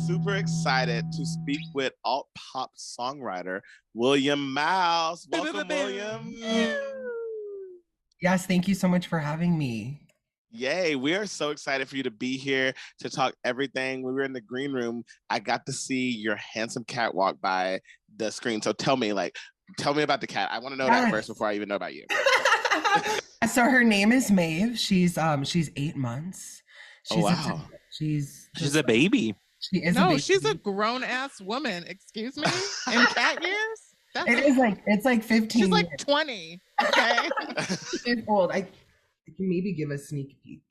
super excited to speak with alt pop songwriter William Mouse. Welcome, William. Yes, thank you so much for having me. Yay, we are so excited for you to be here to talk everything. We were in the green room. I got to see your handsome cat walk by the screen. So tell me about the cat. I want to know that first before I even know about you. So her name is Maeve. She's 8 months. She's a baby. She is a baby. She's a grown-ass woman. Excuse me? In cat years? It's like 15 She's like 20. Okay. She's old. I can maybe give a sneak peek.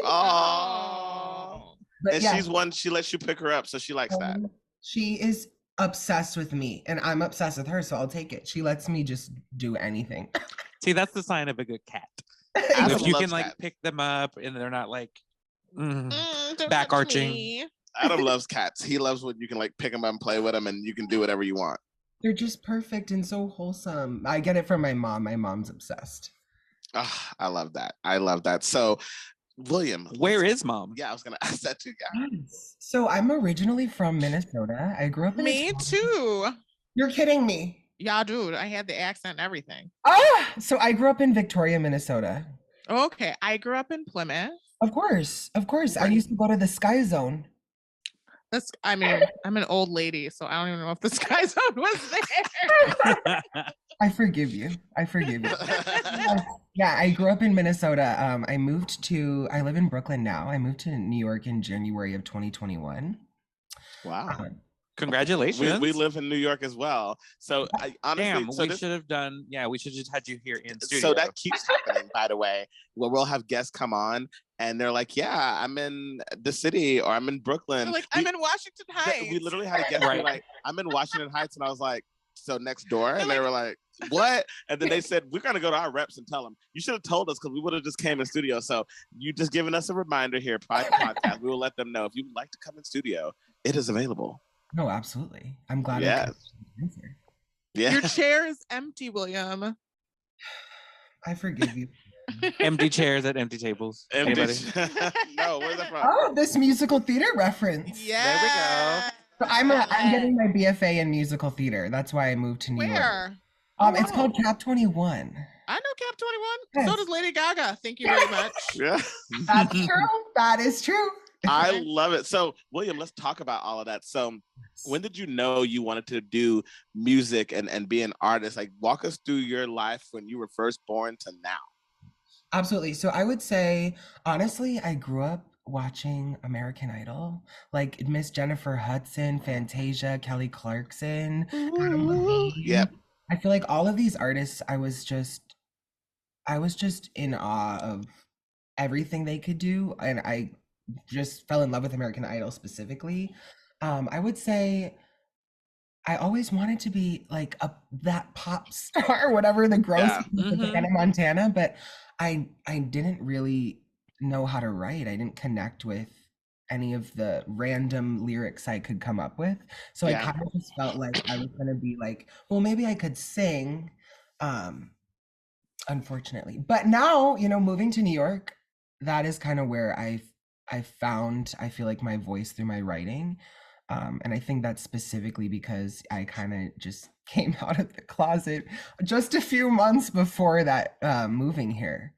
Oh. But and yeah. She lets you pick her up, so she likes that. She is obsessed with me, and I'm obsessed with her, so I'll take it. She lets me just do anything. See, that's the sign of a good cat. If you can pick them up and they're not back arching. Adam loves cats. He loves when you can pick them up and play with them, and you can do whatever you want. They're just perfect and so wholesome. I get it from my mom. My mom's obsessed. Oh, I love that. So, William, where is mom? Yeah, I was gonna ask that too, guys. So I'm originally from Minnesota. I grew up in. Me too. You're kidding me. Yeah, dude. I had the accent and everything. So I grew up in Victoria, Minnesota. Okay, I grew up in Plymouth. Of course. I used to go to the Sky Zone. I'm an old lady, so I don't even know if the Sky Zone was there. I forgive you. Yeah, I grew up in Minnesota. I live in Brooklyn now. I moved to New York in January of 2021. Wow. Congratulations. We live in New York as well. So honestly, we should just had you here in studio. So that keeps happening, by the way, where we'll have guests come on and they're like, yeah, I'm in the city or I'm in Brooklyn. I'm in Washington Heights. We literally had a guest be like, I'm in Washington Heights. And I was like, so next door? And they were like, what? And then they said, we're going to go to our reps and tell them. You should have told us because we would have just came in studio. So you just giving us a reminder here, private podcast. We will let them know if you would like to come in studio, it is available. No, absolutely. I'm glad. Yes. Yeah. Your chair is empty, William. I forgive you. Empty chairs at empty tables. Anybody? No, where's that from? Oh, this musical theater reference. Yeah. There we go. So I'm getting my BFA in musical theater. That's why I moved to New York. Where? It's called Cap 21. I know Cap 21. Yes. So does Lady Gaga. Thank you very much. Yeah. That's true. That is true. I love it. So, William, let's talk about all of that. So, when did you know you wanted to do music and be an artist? Walk us through your life when you were first born to now. Absolutely. So, I would say, honestly, I grew up watching American Idol, like Miss Jennifer Hudson, Fantasia, Kelly Clarkson. Yep. I feel like all of these artists, I was just in awe of everything they could do. And I just fell in love with American Idol specifically. I would say I always wanted to be like that pop star, whatever the gross Hannah Montana, but I didn't really know how to write. I didn't connect with any of the random lyrics I could come up with. So I kind of just felt like I was gonna be like, well, maybe I could sing, unfortunately. But now, moving to New York, that is kind of where I found, I feel like, my voice through my writing. And I think that's specifically because I kind of just came out of the closet just a few months before that, moving here.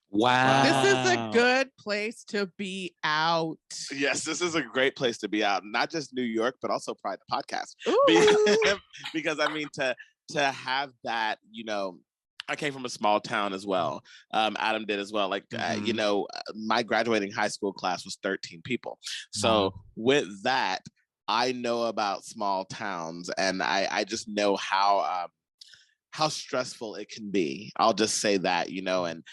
Wow. This is a good place to be out. Yes, this is a great place to be out. Not just New York, but also Pride the Podcast. Because I mean, to have that, I came from a small town as well. Adam did as well. My graduating high school class was 13 people. So with that, I know about small towns, and I just know how stressful it can be. I'll just say that, and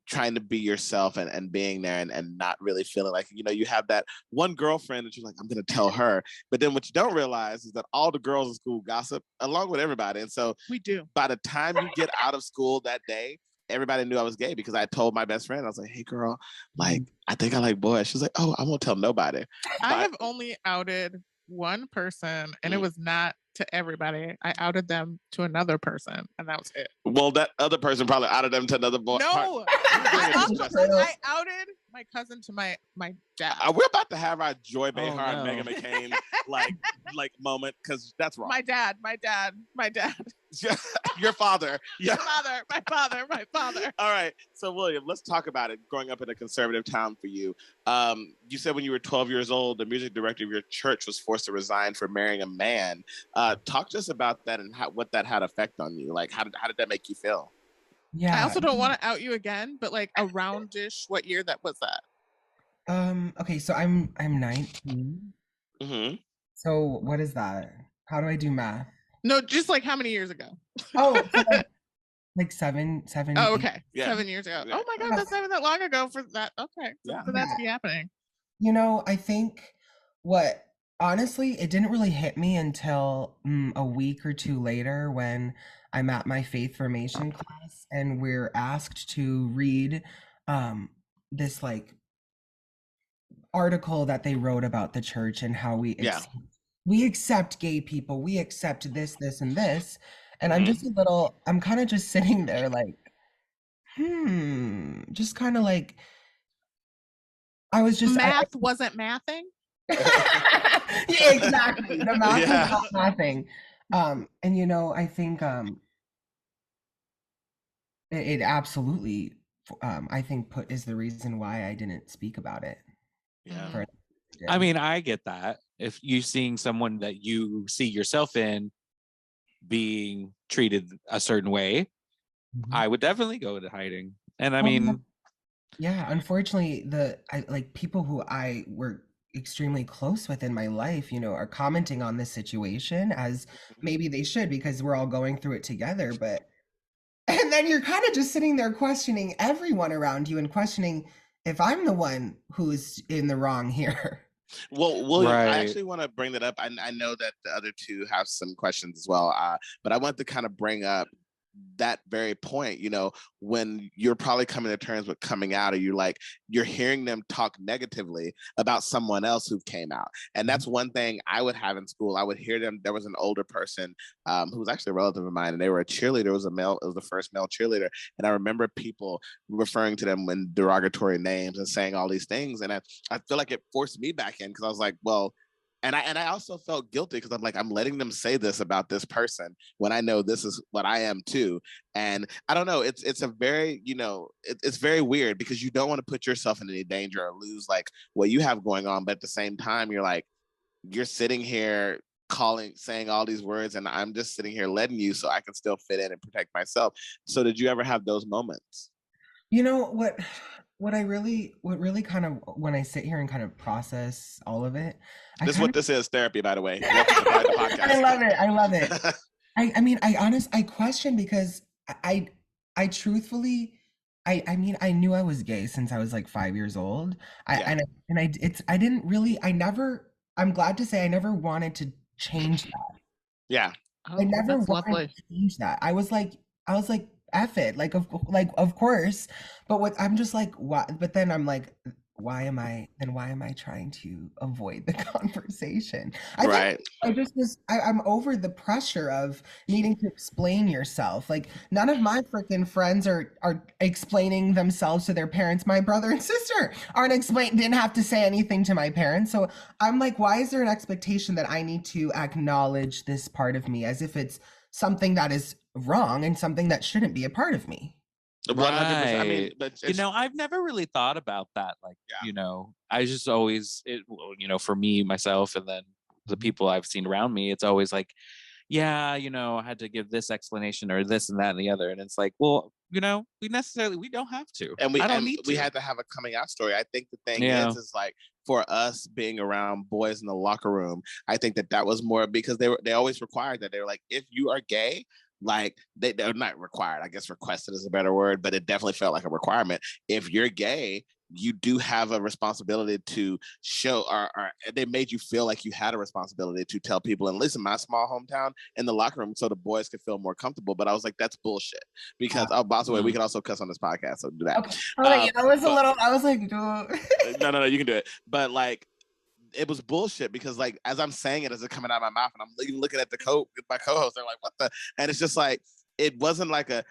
trying to be yourself and being there and not really feeling like, you have that one girlfriend that you're like, I'm going to tell her. But then what you don't realize is that all the girls in school gossip along with everybody. And so we do. By the time you get out of school that day, everybody knew I was gay because I told my best friend, I was like, hey girl, I think I like boys. She's like, oh, I won't tell nobody. I have only outed one person, and it was not to everybody. I outed them to another person, and that was it. Well, that other person probably outed them to another boy. No, I outed my cousin to my dad. We're about to have our Joy Behar and Meghan McCain like moment, because that's wrong. My dad. Your father. Yeah. My father. All right. So William, let's talk about it. Growing up in a conservative town for you. You said when you were 12 years old, the music director of your church was forced to resign for marrying a man. Talk to us about that and what that had effect on you. Like, how did that make you feel? Yeah. I also don't want to out you again, but like around-ish, what year that was that? Okay, so I'm 19. Mm-hmm. So what is that? How do I do math? No, just like how many years ago? Oh, like seven. Oh, okay. Yeah. 7 years ago. Yeah. Oh my God, that's not even that long ago for that. Okay. Yeah. For that to be happening. You know, I think honestly, it didn't really hit me until a week or two later when I'm at my faith formation class and we're asked to read this like article that they wrote about the church and how we accept gay people, we accept this, and this. And I'm just I'm kind of just sitting there like, just kind of like, I was just math wasn't mathing. Yeah, exactly. The math was not mathing. And you know, I think it absolutely I think is the reason why I didn't speak about it. Yeah. I mean, I get that. If you seeing someone that you see yourself in being treated a certain way, I would definitely go to hiding. And I mean, yeah, unfortunately, people who I were extremely close with in my life, you know, are commenting on this situation, as maybe they should, because we're all going through it together. And then you're kind of just sitting there questioning everyone around you and questioning if I'm the one who's in the wrong here. Well, William, I actually want to bring that up. I know that the other two have some questions as well, but I want to kind of bring up that very point, you know, when you're probably coming to terms with coming out, or you're hearing them talk negatively about someone else who came out. And that's one thing I would have in school. I would hear them. There was an older person who was actually a relative of mine, and they were a cheerleader. It was the first male cheerleader. And I remember people referring to them in derogatory names and saying all these things. And I feel like it forced me back in, because I was like, well, and I also felt guilty, because I'm like, I'm letting them say this about this person when I know this is what I am too. And I don't know, it's a very, you know, it's very weird, because you don't want to put yourself in any danger or lose like what you have going on. But at the same time, you're sitting here saying all these words, and I'm just sitting here letting you, so I can still fit in and protect myself. So did you ever have those moments? You know what really kind of, when I sit here and kind of process all of it, This is therapy, by the way. I love it. I mean, I question, because I truthfully, I mean, I knew I was gay since I was like 5 years old. I'm glad to say I never wanted to change that. Yeah. I never wanted to change that. I was like, F it, of course. But I'm just like, why? But then I'm like, why am I trying to avoid the conversation? I'm over the pressure of needing to explain yourself. Like, none of my freaking friends are explaining themselves to their parents. My brother and sister didn't have to say anything to my parents. So I'm like, why is there an expectation that I need to acknowledge this part of me, as if it's something that is wrong and something that shouldn't be a part of me? 100%. I mean, but you know, I've never really thought about that. Like, you know, I just always, you know, for me, myself, and then the people I've seen around me, it's always like, yeah, you know, I had to give this explanation or this and that and the other. And it's like, well, you know, we don't have to. And we had to have a coming out story. I think the thing is like, for us being around boys in the locker room, I think that was more because they always required that. They were like, if you are gay, like they're not required, I guess requested is a better word, but it definitely felt like a requirement. If you're gay, you do have a responsibility to show, or they made you feel like you had a responsibility to tell people, and listen, my small hometown, in the locker room, so the boys could feel more comfortable. But I was like, that's bullshit, because by the way, we can also cuss on this podcast, so do that. Okay. I was like, no, you can do it. But like, it was bullshit because like as I'm saying it as it coming out of my mouth and I'm even looking at my co-host, they're like, what the? And it's just like, it wasn't like a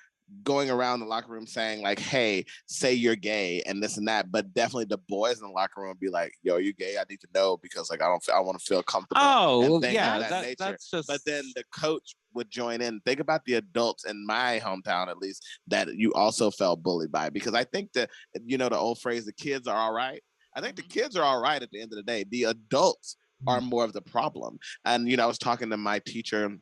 going around the locker room saying like, hey, say you're gay and this and that, but definitely the boys in the locker room would be like, yo, you gay? I need to know because like I want to feel comfortable. Oh, yeah, that's just. But then the coach would join in. Think about the adults in my hometown, at least, that you also felt bullied by, because I think that, you know, the old phrase, the kids are all right. I think the kids are all right at the end of the day. The adults are more of the problem. And, you know, I was talking to my teacher,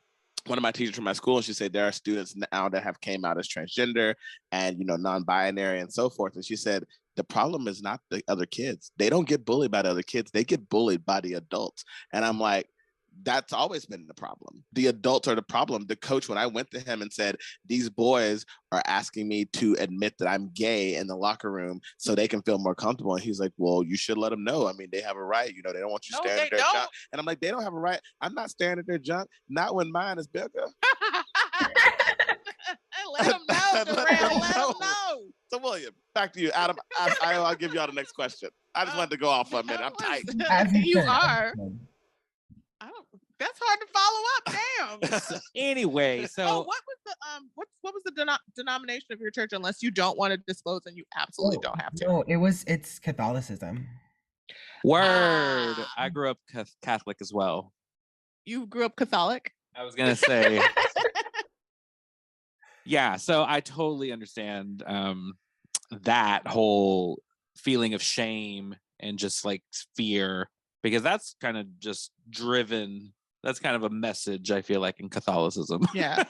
one of my teachers from my school, and she said there are students now that have came out as transgender and, you know, non-binary and so forth. And she said, the problem is not the other kids. They don't get bullied by the other kids. They get bullied by the adults. And I'm like, that's always been the problem. The adults are the problem. The coach, when I went to him and said, these boys are asking me to admit that I'm gay in the locker room so they can feel more comfortable. And he's like, well, you should let them know. I mean, they have a right. You know, they don't want you staring at their junk. And I'm like, they don't have a right. I'm not staring at their junk. Not when mine is bigger. Let them know, Darrell. Let them know. So, William, back to you. Adam, I'll give y'all the next question. I just wanted to go off for a minute. I'm tight. You are. That's hard to follow up. Damn. Anyway, so what was the denomination of your church? Unless you don't want to disclose, and you absolutely don't have to. No, it's Catholicism. Word. I grew up Catholic as well. You grew up Catholic? I was gonna say. Yeah, so I totally understand that whole feeling of shame and just like fear, because that's kind of just driven. That's kind of a message, I feel like, in Catholicism. Yeah.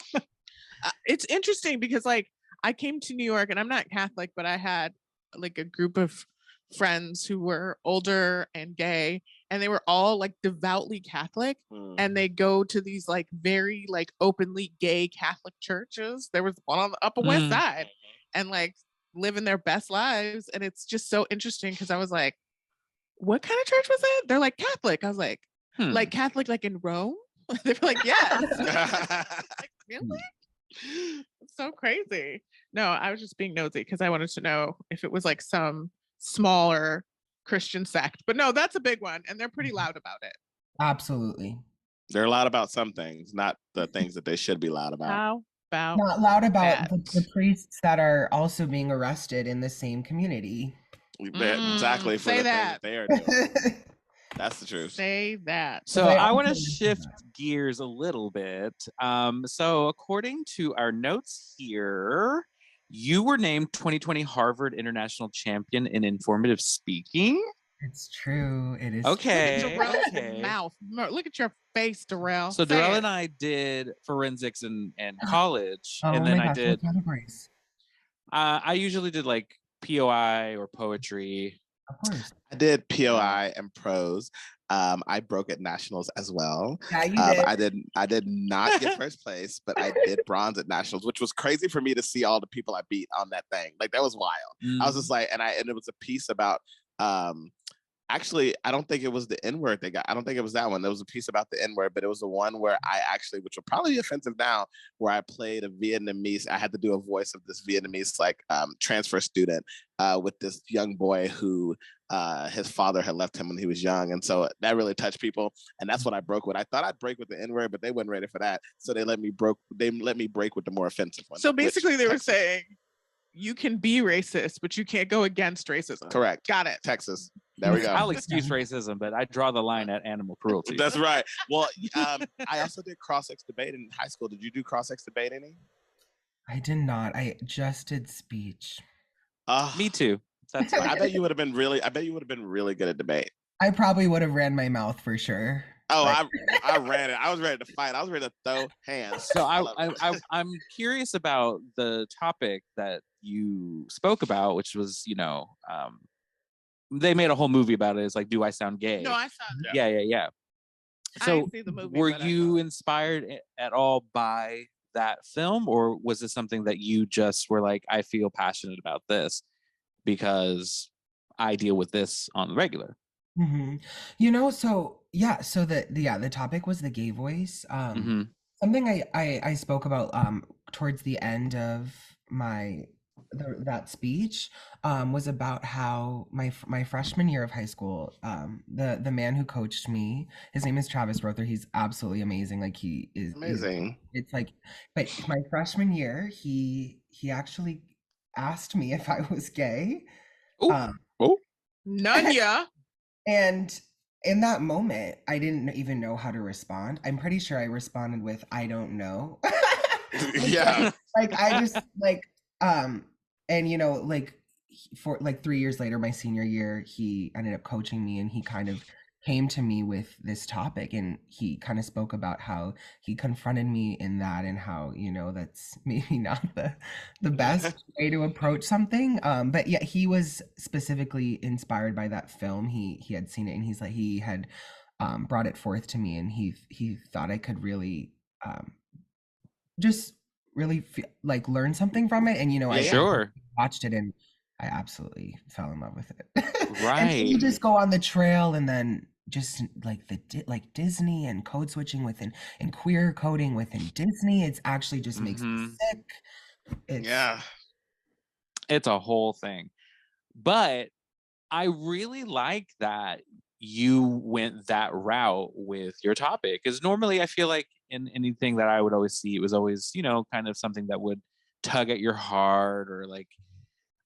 It's interesting because like I came to New York and I'm not Catholic, but I had like a group of friends who were older and gay, and they were all like devoutly Catholic, and they go to these like very like openly gay Catholic churches. There was one on the Upper West Side, and like living their best lives. And it's just so interesting because I was like, what kind of church was it? They're like Catholic. I was like, like Catholic, like in Rome? They were like, yes. Like, really? It's so crazy. No, I was just being nosy because I wanted to know if it was like some smaller Christian sect. But no, that's a big one, and they're pretty loud about it. Absolutely. They're loud about some things, not the things that they should be loud about. How about not loud about the priests that are also being arrested in the same community? Exactly. For say the that. thing that they are doing. That's the truth. Say that. So I want to shift gears a little bit. So according to our notes here, you were named 2020 Harvard International Champion in Informative Speaking. It's true. It is. Okay. Look at Darrell's mouth. Look at your face, Darrell. So Darrell and I did forensics in college, and then I did. What categories? I usually did like POI or poetry. Of course. I did POI and prose. I broke at nationals as well. Yeah, you did. I did not get first place, but I did bronze at nationals, which was crazy for me to see all the people I beat on that thing. Like that was wild. I was just like, and it was a piece about actually, I don't think it was the N-word they got. I don't think it was that one. There was a piece about the N-word, but it was the one where I actually, which will probably be offensive now, where I played a Vietnamese. I had to do a voice of this Vietnamese like transfer student with this young boy who his father had left him when he was young. And so that really touched people. And that's what I broke with. I thought I'd break with the N-word, but they weren't ready for that. So they let me break with the more offensive one. So basically they were saying, you can be racist, but you can't go against racism. Correct. Got it. Texas. There we go. I'll excuse racism, but I draw the line at animal cruelty. That's right. Well, I also did cross-ex debate in high school. Did you do cross-ex debate any? I did not. I just did speech. Me too. That's fine. I bet you would have been really good at debate. I probably would have ran my mouth for sure. Oh, I ran it. I was ready to fight. I was ready to throw hands. So I'm curious about the topic that you spoke about, which was, they made a whole movie about it. It's like, do I sound gay? No, I sound gay. Yeah. So I didn't see the movie, were you inspired at all by that film, or was it something that you just were like, I feel passionate about this because I deal with this on the regular? Mm-hmm. So the topic was the gay voice. Something I spoke about towards the end of my that speech was about how my freshman year of high school, the man who coached me, his name is Travis Rother. He's absolutely amazing. Like is Amazing. it's like, but my freshman year, he actually asked me if I was gay. Ooh. Um, Oh, Nunya. and in that moment, I didn't even know how to respond. I'm pretty sure I responded with "I don't know." yeah. Like I just like and you know like for like 3 years later, my senior year, he ended up coaching me, and he kind of came to me with this topic, and he kind of spoke about how he confronted me in that, and how, you know, that's maybe not the best way to approach something, but yeah, he was specifically inspired by that film. He had seen it, and he's like, he had brought it forth to me, and he thought I could really just really like learn something from it. And you know, Yeah, I yeah. Sure. watched it, and I absolutely fell in love with it. And so Right. you just go on the trail, and then just like like Disney and code switching within and queer coding within Disney, it's actually just makes me Mhm. sick. It's Yeah. It's a whole thing. But I really like that you went that route with your topic, because normally I feel like in anything that I would always see, it was always, you know, kind of something that would tug at your heart, or like,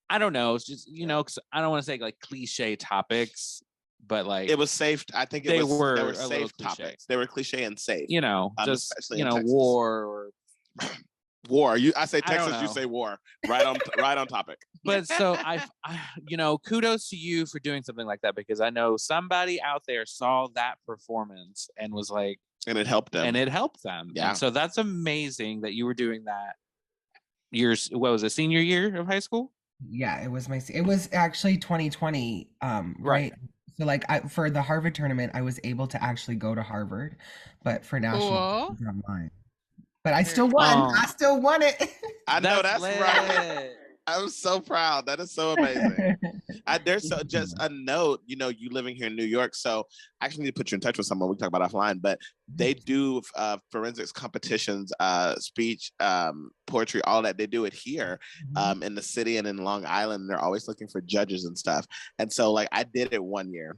I don't know, it's just, you know, 'cause I don't want to say like cliche topics, but like It was safe. I think they they were were a little safe cliche. topics. They were cliche and safe. You know, just, especially you in know, Texas. war or War. I say I don't Texas, you know. say war. Right on right on topic. But so I, you know, kudos to you for doing something like that, because I know somebody out there saw that performance and was like, And it helped them. and it helped them. Yeah. And so that's amazing that you were doing that. What was it, senior year of high school? yeah, it was actually 2020, right? So like for the Harvard tournament, I was able to actually go to Harvard, but for national, Cool. it was online. But I still won. Oh. I still won it. I know that's right. lit. I'm so proud. That is so amazing. There's just a note, you know, you living here in New York. So I actually need to put you in touch with someone. We can talk about offline, but they do forensics competitions, speech, poetry, all that. They do it here in the city and in Long Island. They're always looking for judges and stuff. And so like I did it one year.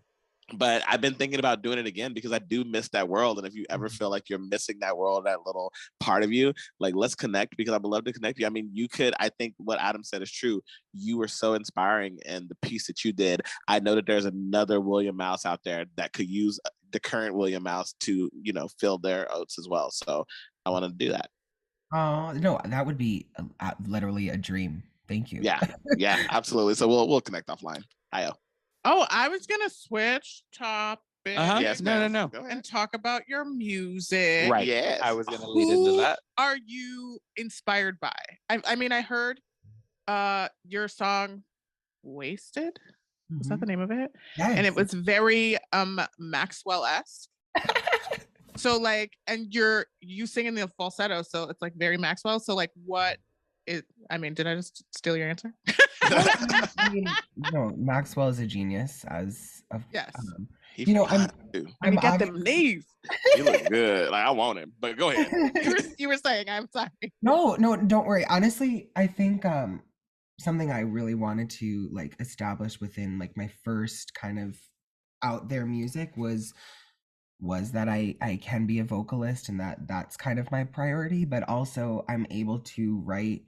But I've been thinking about doing it again because I do miss that world. And if you ever feel like you're missing that world, that little part of you, like let's connect, because I would love to connect you. I mean, you could, I think what Adam said is true. You were so inspiring in the piece that you did. I know that there's another William Mouse out there that could use the current William Mouse to, you know, fill their oats as well. So I want to do that. Oh, no, that would be literally a dream. Thank you. Yeah, yeah, absolutely. So we'll connect offline. Io. Oh, I was gonna switch topic Yes, No. Go ahead. and talk about your music. Right. Yes. I was gonna lead into Who that. are you inspired by? I mean, I heard your song "Wasted." Was that the name of it? Yes. And it was very Maxwell-esque. So like, and you sing in the falsetto, so it's like very Maxwell. So like, what is? I mean, did I just steal your answer? I mean, no, Maxwell is a genius as of Yes. He you know, fine, I'm too. And he got them knees. He look good. Like I want him, but go ahead. You were saying, I'm sorry. No, don't worry. Honestly, I think something I really wanted to like establish within like my first kind of out there music was that I can be a vocalist, and that's kind of my priority, but also I'm able to write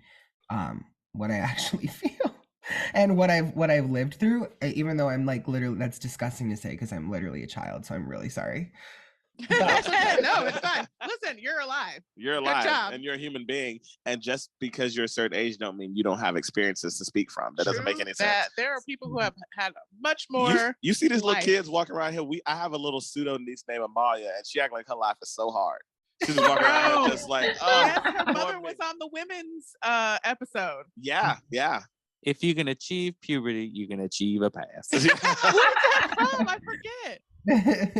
what I actually feel and what I've lived through, even though I'm like literally, that's disgusting to say because I'm literally a child, so I'm really sorry. That's okay. No, it's fine. Listen, you're alive. You're Good alive job. and you're a human being. And just because you're a certain age don't mean you don't have experiences to speak from. That doesn't make True any that sense. there are people who have had much more. You see these little life. kids walking around here. I have a little pseudo niece named Amalia, and she act like her life is so hard. She's just walking around here just like, oh, Yes, her poor mother me. was on the women's episode. Yeah. If you can achieve puberty, you can achieve a pass. What's that from? I forget.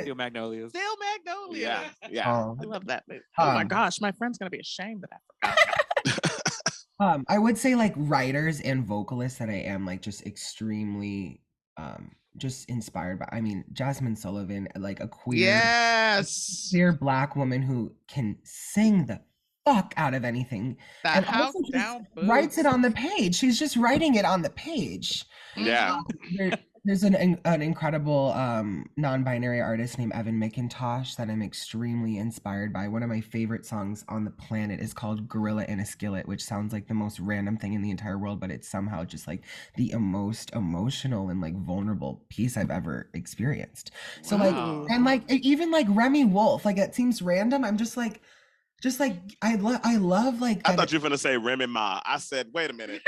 Steel Magnolias. Still Magnolia. Yeah. Oh. I love that movie. Oh my Um, gosh, my friend's gonna be ashamed that I forgot. I would say like writers and vocalists that I am like just extremely just inspired by. I mean, Jasmine Sullivan, like a queer Yes. Black woman who can sing the fuck out of anything. That And house also just down writes it boots. on the page. She's just writing it on the page. Yeah. There's an incredible non-binary artist named Evan McIntosh that I'm extremely inspired by. One of my favorite songs on the planet is called Gorilla in a Skillet, which sounds like the most random thing in the entire world, but it's somehow just like the most emotional and like vulnerable piece I've ever experienced. So like, Wow. and like even like Remy Wolf, like it seems random. I'm just like I love like I that thought you were gonna say Remy Ma. I said, wait a minute.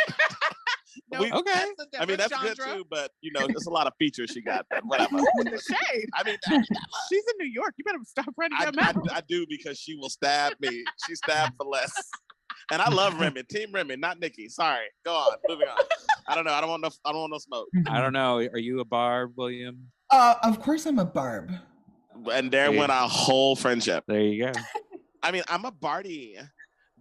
No, We- Okay. that's a I mean, different that's good genre. too, but you know, there's a lot of features she got. But whatever. Ooh, the shade. I mean, She's in New York. You better stop running your I, mouth. I do because she will stab me. She stabbed for less. And I love Remy, Team Remy, not Nikki. Sorry. Go on. Moving on. I don't know. I don't want no smoke. I don't know. Are you a Barb, William? of course I'm a Barb. And there went our whole friendship. There you go. I mean, I'm a Barty,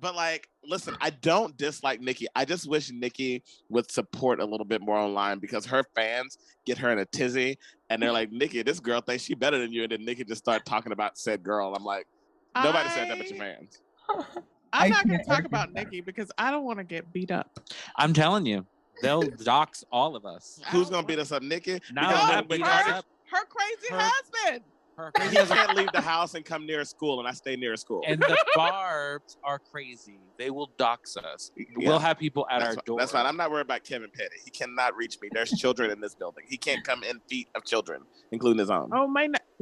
but like, listen, I don't dislike Nikki. I just wish Nikki would support a little bit more online because her fans get her in a tizzy and they're like, Nikki, this girl thinks she better than you. And then Nikki just start talking about said girl. I'm like, nobody said that but your fans. I'm I not going to can't talk argue about with that. Nikki because I don't want to get beat up. I'm telling you, they'll dox all of us. Who's gonna beat us up, Nikki? Now Because that when beat Cardi- us up, Her crazy Her- husband. her he crazy can't leave the house and come near a school, and I stay near a school. and the Barbs are crazy. They will dox us. Yeah. We'll have people at That's our fine. door. That's fine. I'm not worried about Kevin Petty. He cannot reach me. There's children in this building. He can't come in feet of children, including his own. Oh,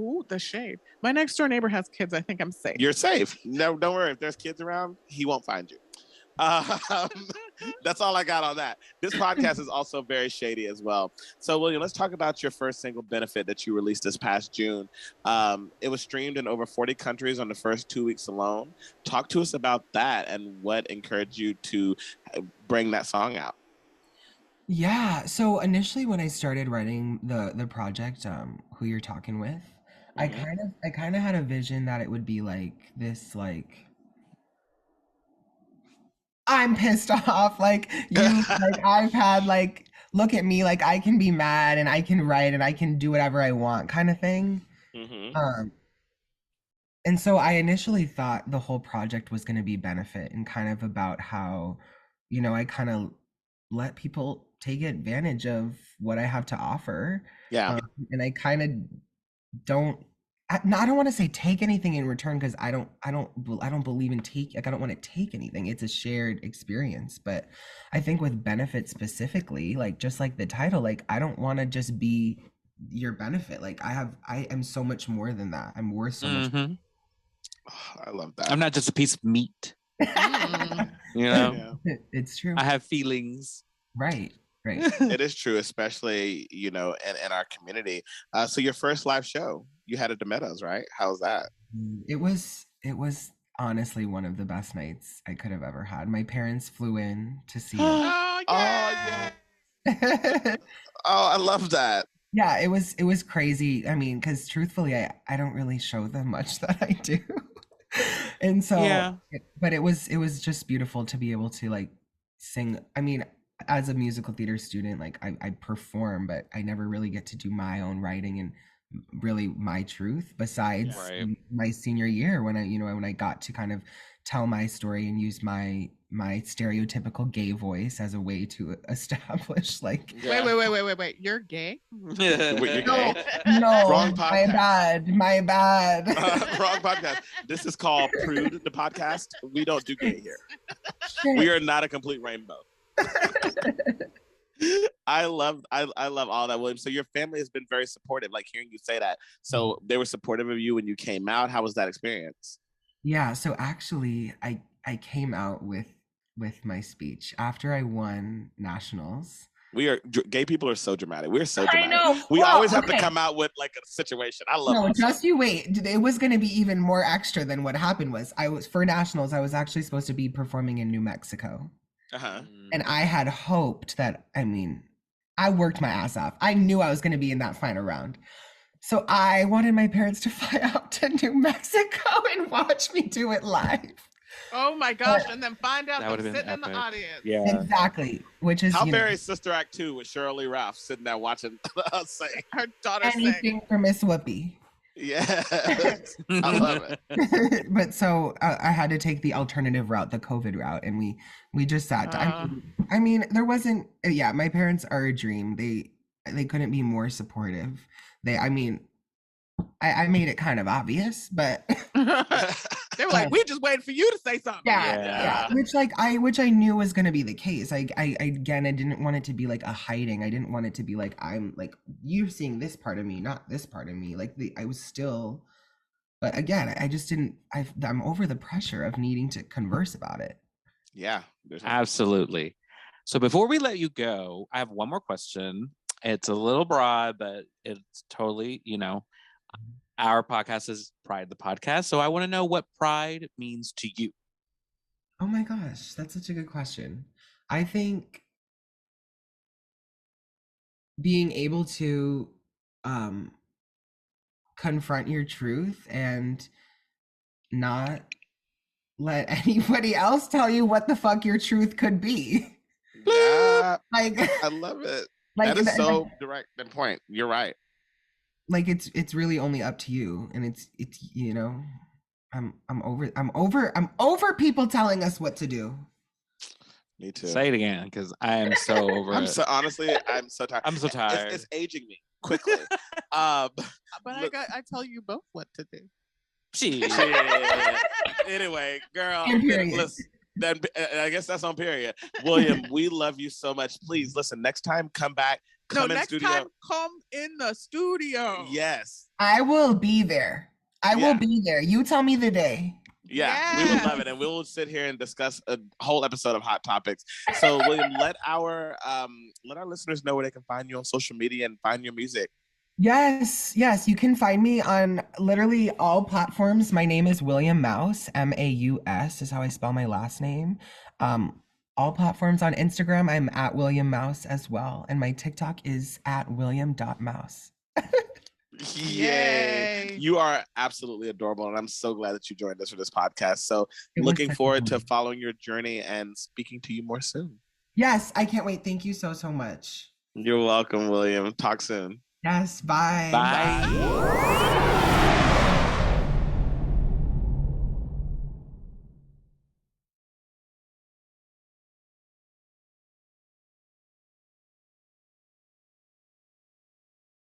ooh, the shade. My next door neighbor has kids. I think I'm safe. You're safe. No, don't worry. If there's kids around, he won't find you. That's all I got on that. This podcast is also very shady as well. So, William, let's talk about your first single, Benefit, that you released this past June. It was streamed in over 40 countries on the first 2 weeks alone. Talk to us about that and what encouraged you to bring that song out. Yeah. So initially when I started writing the project, Who You're Talking With, I kind of had a vision that it would be like this, like I'm pissed off, like you, like I've had like look at me, like I can be mad and I can write and I can do whatever I want, kind of thing. Mm-hmm. And so I initially thought the whole project was going to be Benefit and kind of about how, you know, I kind of let people take advantage of what I have to offer. Yeah. And I kind of don't I don't want to say take anything in return because I don't believe in take, like I don't want to take anything. It's a shared experience. But I think with Benefit specifically, like just like the title, like I don't want to just be your benefit. Like I am so much more than that. I'm worth so much. Mhm. Oh, I love that. I'm not just a piece of meat. Mm. You know, Yeah. It's true. I have feelings. Right. It is true, especially, you know, in our community. So your first live show, you had at the Meadows, right? How was that? It was honestly one of the best nights I could have ever had. My parents flew in to see it. Oh, Oh, yeah. yeah. Oh, I love that. Yeah, it was crazy. I mean, because truthfully, I don't really show them much that I do. And so Yeah. but it was just beautiful to be able to like sing. I mean, as a musical theater student, like I perform, but I never really get to do my own writing and really my truth besides Right. my senior year when I got to kind of tell my story and use my stereotypical gay voice as a way to establish like Wait. You're gay? Wait, you're gay? no, Wrong my podcast. bad. Wrong podcast. This is called Prude, the podcast. We don't do gay here. We are not a complete rainbow. I love all that, William. So your family has been very supportive, like hearing you say that. So they were supportive of you when you came out. How was that experience? Yeah, so actually I came out with my speech after I won nationals. Gay people are so dramatic. We're so I dramatic. know. We Well, always have to okay. come out with like a situation. I love No, it. just you wait. It was going to be even more extra than what happened was. For nationals, I was actually supposed to be performing in New Mexico. Uh-huh. And I had hoped that, I mean, I worked my ass off. I knew I was going to be in that final round. So I wanted my parents to fly out to New Mexico and watch me do it live. Oh my gosh. And then find out That I'm would've been sitting in the epic. audience. Yeah. Exactly. Which is, How you know, very Sister Act 2 with Shirley Ralph sitting there watching us sing. Her daughter sang. anything for Miss Whoopi. Yeah, I love it. But so I had to take the alternative route, the COVID route, and we just sat down. I mean, there wasn't. Yeah, my parents are a dream. They couldn't be more supportive. I mean, I made it kind of obvious, but they were like, "We just waited for you to say something." Yeah. Which I knew was going to be the case. I again, I didn't want it to be like a hiding. I didn't want it to be like I'm like you're seeing this part of me, not this part of me. Like I was still, but again, I just didn't. I'm over the pressure of needing to converse about it. Yeah, absolutely. So before we let you go, I have one more question. It's a little broad, but it's totally, our podcast is Pride the Podcast. So I want to know what pride means to you. Oh my gosh, that's such a good question. I think being able to confront your truth and not let anybody else tell you what the fuck your truth could be. Yeah, I love it. That is so direct and point. You're right. Like it's really only up to you, and it's I'm over people telling us what to do. Me too. Say it again, because I am so over it. Honestly, I'm so tired. I'm so tired. It's aging me quickly. But I tell you both what to do. Shit. Anyway, girl, listen. Then I guess that's on period. William, we love you so much. Please listen. Next time, come back. Next time, come in the studio. Yes, I will be there. I will be there. You tell me the day. Yeah, we would love it, and we will sit here and discuss a whole episode of Hot Topics. So, William, let our listeners know where they can find you on social media and find your music. Yes, you can find me on literally all platforms. My name is William Mouse. Maus is how I spell my last name. All platforms. On Instagram, I'm at William Mouse as well, and my TikTok is at william.mouse. Yay! You are absolutely adorable, and I'm so glad that you joined us for this podcast. So, looking forward to following your journey and speaking to you more soon. Yes, I can't wait. Thank you so much. You're welcome, William. Talk soon. Yes, bye. Bye.